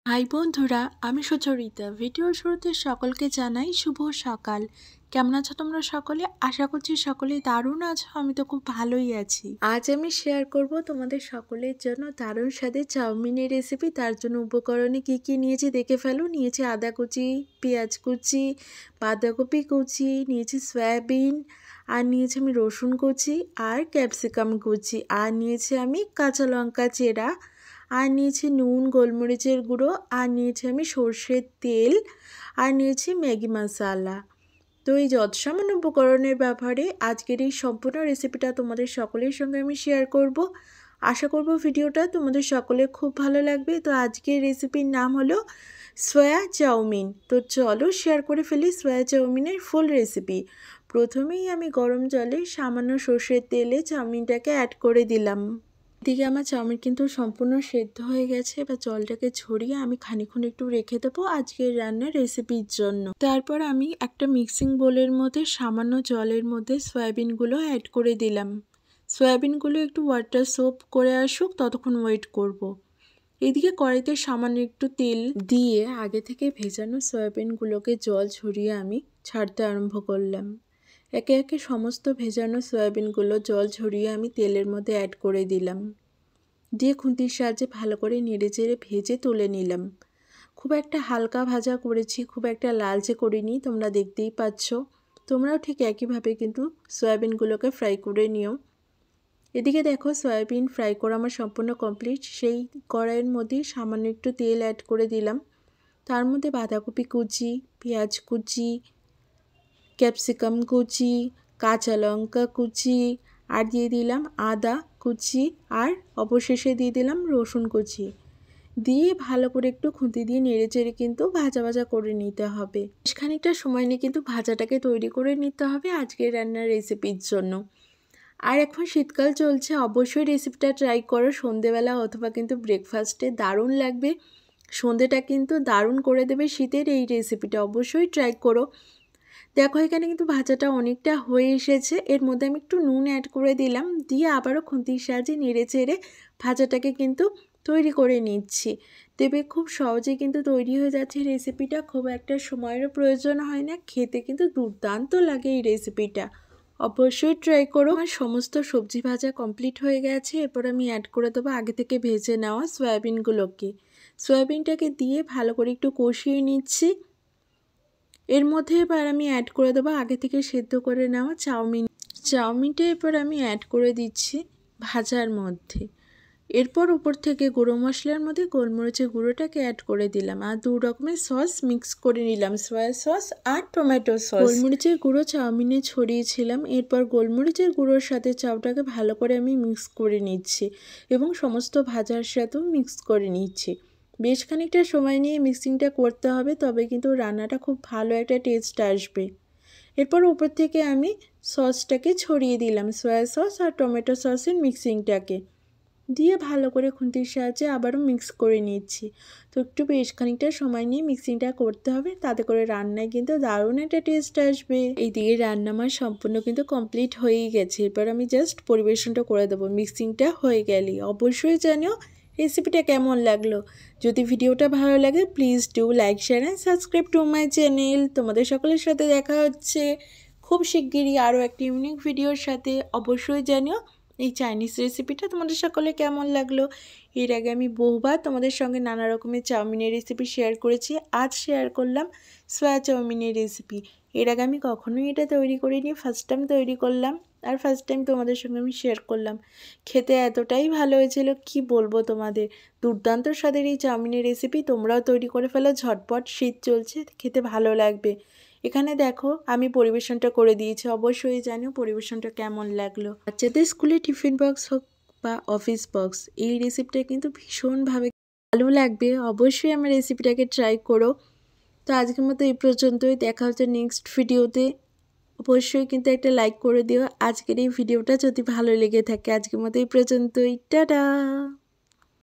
High বন্ধুরা, আমি সুচরিতা। ভিডিওর শুরুতে সকলকে জানাই শুভ সকাল। কেমন আছো তোমরা সকলে? আশা করছি সকলে দারুণ আছো। আমি তো খুব ভালোই আছি। আজ আমি শেয়ার করব তোমাদের সকলের জন্য দারুণ স্বাদের চাউমিনের রেসিপি। তার জন্য উপকরণে কি কি নিয়েছি দেখে ফেলো। নিয়েছি আদা কুচি, পেঁয়াজ কুচি, বাঁধাকপি কুচি, নিয়েছি সয়াবিন, আর নিয়েছি আমি রসুন কুচি আর ক্যাপসিকাম কুচি, আর নিয়েছি আমি কাঁচা লঙ্কা চেরা, আর নিয়েছি নুন, গোলমরিচের গুঁড়ো, আর নিয়েছি আমি সর্ষের তেল, আর নিয়েছি ম্যাগি মশলা। তো এই যৎসামান্য উপকরণের ব্যাপারে আজকের এই সম্পূর্ণ রেসিপিটা তোমাদের সকলের সঙ্গে আমি শেয়ার করব। আশা করব ভিডিওটা তোমাদের সকলের খুব ভালো লাগবে। তো আজকের রেসিপির নাম হলো সয়া চাউমিন। তো চলো শেয়ার করে ফেলি সয়া চাউমিনের ফুল রেসিপি। প্রথমেই আমি গরম জলে সামান্য সর্ষের তেলে চাউমিনটাকে অ্যাড করে দিলাম। এদিকে আমার চাউমিন কিন্তু সম্পূর্ণ সেদ্ধ হয়ে গেছে। এবার জলটাকে ঝরিয়ে আমি খানিকক্ষণ একটু রেখে দেবো আজকের রান্নার রেসিপির জন্য। তারপর আমি একটা মিক্সিং বোলের মধ্যে সামান্য জলের মধ্যে সয়াবিনগুলো অ্যাড করে দিলাম। সয়াবিনগুলো একটু ওয়াটার সোপ করে আসুক, ততক্ষণ ওয়েট করব। এদিকে কড়াইতে সামান্য একটু তেল দিয়ে আগে থেকে ভেজানো সয়াবিনগুলোকে জল ঝরিয়ে আমি ছাড়তে আরম্ভ করলাম। একে একে সমস্ত ভেজানো সয়াবিনগুলো জল ঝরিয়ে আমি তেলের মধ্যে অ্যাড করে দিলাম। দিয়ে খুন্তির সাহায্যে ভালো করে নেড়েচেড়ে ভেজে তুলে নিলাম। খুব একটা হালকা ভাজা করেছি, খুব একটা লালচে করিনি, তোমরা দেখতেই পাচ্ছ। তোমরাও ঠিক একইভাবে কিন্তু সয়াবিনগুলোকে ফ্রাই করে নিও। এদিকে দেখো সয়াবিন ফ্রাই করা আমার সম্পূর্ণ কমপ্লিট। সেই কড়াইয়ের মধ্যে সামান্য একটু তেল অ্যাড করে দিলাম। তার মধ্যে বাঁধাকপি কুচি, পেঁয়াজ কুচি, ক্যাপসিকাম কুচি, কাঁচা লঙ্কা কুচি, আর দিয়ে দিলাম আদা কুচি, আর অবশেষে দিয়ে দিলাম রসুন কুচি। দিয়ে ভালো করে একটু খুন্তি দিয়ে নেড়েচেড়ে কিন্তু ভাজা ভাজা করে নিতে হবে। বেশ খানিকটা সময় নিয়ে কিন্তু ভাজাটাকে তৈরি করে নিতে হবে আজকের রান্নার রেসিপির জন্য। আর এখন শীতকাল চলছে, অবশ্যই রেসিপিটা ট্রাই করো সন্ধেবেলা অথবা কিন্তু ব্রেকফাস্টে দারুণ লাগবে। সন্ধেটা কিন্তু দারুণ করে দেবে শীতের এই রেসিপিটা, অবশ্যই ট্রাই করো। দেখো এখানে কিন্তু ভাজাটা অনেকটা হয়ে এসেছে। এর মধ্যে আমি একটু নুন অ্যাড করে দিলাম, দিয়ে আবারও খুন্তির সাহায্যে নেড়ে চেড়ে ভাজাটাকে কিন্তু তৈরি করে নিচ্ছি। দেবে খুব সহজে কিন্তু তৈরি হয়ে যাচ্ছে রেসিপিটা, খুব একটা সময়েরও প্রয়োজন হয় না, খেতে কিন্তু দুর্দান্ত লাগে এই রেসিপিটা। অবশ্যই ট্রাই করো। আমার সমস্ত সবজি ভাজা কমপ্লিট হয়ে গেছে। এরপর আমি অ্যাড করে দেবো আগে থেকে ভেজে নেওয়া সয়াবিনগুলোকে। সয়াবিনটাকে দিয়ে ভালো করে একটু কষিয়ে নিচ্ছি। এর মধ্যে এবার আমি অ্যাড করে দেবো আগে থেকে সেদ্ধ করে নেওয়া চাউমিনটা এরপর আমি অ্যাড করে দিচ্ছি ভাজার মধ্যে। এরপর উপর থেকে গুঁড়ো মশলার মধ্যে গোলমরিচের গুঁড়োটাকে অ্যাড করে দিলাম, আর দু রকমের সস মিক্স করে নিলাম, সয়া সস আর টমেটো সস। গোলমরিচের গুঁড়ো চাউমিনে ছড়িয়েছিলাম। এরপর গোলমরিচের গুঁড়োর সাথে চাউটাকে ভালো করে আমি মিক্স করে নিচ্ছি এবং সমস্ত ভাজার সাথেও মিক্স করে নিচ্ছি। বেশ খানিকটা সময় নিয়ে মিক্সিংটা করতে হবে, তবে কিন্তু রান্নাটা খুব ভালো একটা টেস্ট আসবে। এরপর উপর থেকে আমি সসটাকে ছড়িয়ে দিলাম, সয়া সস আর টমেটো সসের মিক্সিংটাকে দিয়ে ভালো করে খুন্তির সাহায্যে আবারও মিক্স করে নিচ্ছি। তো একটু বেশ খানিকটা সময় নিয়ে মিক্সিংটা করতে হবে, তাতে করে রান্নায় কিন্তু দারুণ একটা টেস্ট আসবে। এই দিকে রান্না আমার সম্পূর্ণ কিন্তু কমপ্লিট হয়েই গেছে। এরপর আমি জাস্ট পরিবেশনটা করে দেবো। মিক্সিংটা হয়ে গেলেই অবশ্যই জানিও রেসিপিটা কেমন লাগলো। যদি ভিডিওটা ভালো লাগে please do like, share and subscribe to my channel. তোমাদের সকলের সাথে দেখা হচ্ছে খুব শিগগিরই আরও একটি ইউনিক ভিডিওর সাথে। অবশ্যই জানিও এই চাইনিজ রেসিপিটা তোমাদের সকলে কেমন লাগলো। এর আগে আমি বহুবার তোমাদের সঙ্গে নানা রকমের চাউমিনের রেসিপি শেয়ার করেছি। আজ শেয়ার করলাম সয়া চাউমিনের রেসিপি। এর আগে আমি কখনোই এটা তৈরি করিনি, ফার্স্ট টাইম তৈরি করলাম, আর ফার্স্ট টাইম তোমাদের সঙ্গে আমি শেয়ার করলাম। খেতে এতটাই ভালো হয়েছিল কি বলবো তোমাদের। দুর্দান্ত স্বাদের এই চাউমিনের রেসিপি তোমরাও তৈরি করে ফেলো ঝটপট, শীত চলছে, খেতে ভালো লাগবে। এখানে দেখো আমি পরিবেশনটা করে দিয়েছি, অবশ্যই জানিও পরিবেশনটা কেমন লাগলো। বাচ্চাদের স্কুলে টিফিন বক্স হোক বা অফিস বক্স, এই রেসিপিটা কিন্তু ভীষণভাবে ভালো লাগবে। অবশ্যই আমার রেসিপিটাকে ট্রাই করো। তো আজকের মতো এই পর্যন্তই, দেখা হচ্ছে নেক্সট ভিডিওতে। অবশ্যই কিন্তু একটা লাইক করে দিও আজকের এই ভিডিওটা যদি ভালো লেগে থাকে। আজকের মতো এই পর্যন্তই, টাটা।